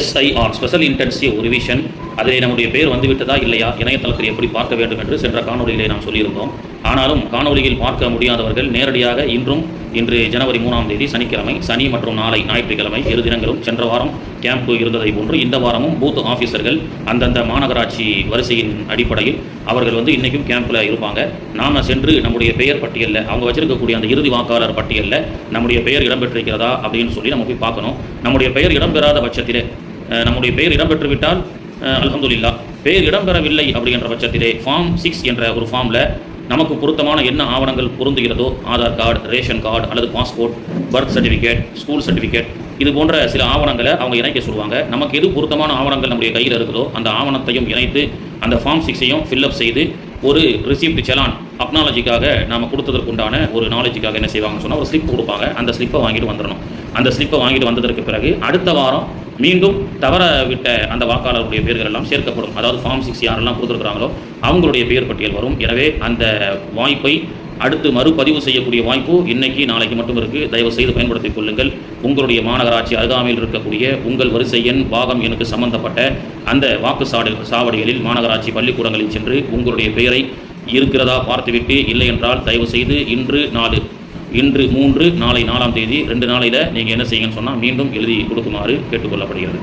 SIR special intensive revision. அதிலே நம்முடைய பேர் வந்துவிட்டதா இல்லையா, இணையதளத்தில் எப்படி பார்க்க வேண்டும் என்று சென்ற காணொலியிலே நாம் சொல்லியிருந்தோம். ஆனாலும் காணொலியில் பார்க்க முடியாதவர்கள் நேரடியாக இன்று ஜனவரி 3ஆம் தேதி சனிக்கிழமை, சனி மற்றும் நாளை ஞாயிற்றுக்கிழமை 2 தினங்களும் சென்ற வாரம் கேம்ப் இருந்ததை போன்று இந்த வாரமும் பூத் ஆஃபீஸர்கள் அந்தந்த மாநகராட்சி வரிசையின் அடிப்படையில் அவர்கள் இன்றைக்கும் கேம்பில் இருப்பாங்க. நாம் சென்று நம்முடைய பெயர் பட்டியலில் அவங்க வச்சிருக்கக்கூடிய அந்த இறுதி வாக்காளர் பட்டியலில் நம்முடைய பெயர் இடம்பெற்றிருக்கிறதா அப்படின்னு சொல்லி நம்ம போய் பார்க்கணும். நம்முடைய பெயர் இடம்பெறாத பட்சத்திலே, நம்முடைய பெயர் இடம்பெற்றுவிட்டால் அல்ஹம்துலில்லாஹ், பெயர் இடம்பெறவில்லை அப்படின்ற பட்சத்திலே ஃபார்ம் 6 என்ற ஒரு ஃபார்மில் நமக்கு பொருத்தமான என்ன ஆவணங்கள் பொருந்துகிறதோ, ஆதார் கார்டு, ரேஷன் கார்டு அல்லது passport, birth certificate, school certificate, இது போன்ற சில ஆவணங்களை அவங்க இணைக்க சொல்லுவாங்க. நமக்கு எது பொருத்தமான ஆவணங்கள் நம்முடைய கையில் இருக்குதோ அந்த ஆவணத்தையும் இணைத்து அந்த ஃபார்ம் 6ஐயும் ஃபில்அப் செய்து ஒரு ரிசிப்ட் செலான் அக்னாலஜிக்காக நாம் கொடுத்ததற்குண்டான ஒரு நாலேஜுக்காக என்ன செய்வாங்கன்னு சொன்னால் ஒரு ஸ்லிப் கொடுப்பாங்க. அந்த ஸ்லிப்பை வாங்கிட்டு வந்துடணும். அந்த ஸ்லிப்பை வாங்கிட்டு வந்ததற்கு பிறகு அடுத்த வாரம் மீண்டும் தவற விட்ட அந்த வாக்காளருடைய பேர்கள் எல்லாம் சேர்க்கப்படும். அதாவது ஃபார்ம் 6 யாரெல்லாம் கொடுத்துருக்குறாங்களோ அவங்களுடைய பேர் பட்டியல் வரும். எனவே அந்த வாய்ப்பை அடுத்து மறுபதிவு செய்யக்கூடிய வாய்ப்பு இன்னைக்கு நாளைக்கு மட்டும் இருக்குது. தயவு செய்து பயன்படுத்திக் கொள்ளுங்கள். உங்களுடைய மாநகராட்சி அருகாமையில் இருக்கக்கூடிய உங்கள் வரிசை எண், பாகம் எண்ணுக்கு சம்பந்தப்பட்ட அந்த வாக்கு சாவடிகளில், மாநகராட்சி பள்ளிக்கூடங்களில் சென்று உங்களுடைய பெயரை இருக்கிறதா பார்த்துவிட்டு, இல்லை என்றால் தயவு செய்து இன்று 3, நாளை 4ஆம் தேதி 2 நாளையில் நீங்கள் என்ன செய்யுங்கன்னு சொன்னால் மீண்டும் எழுதி கொடுக்குமாறு கேட்டுக்கொள்ளப்படுகிறது.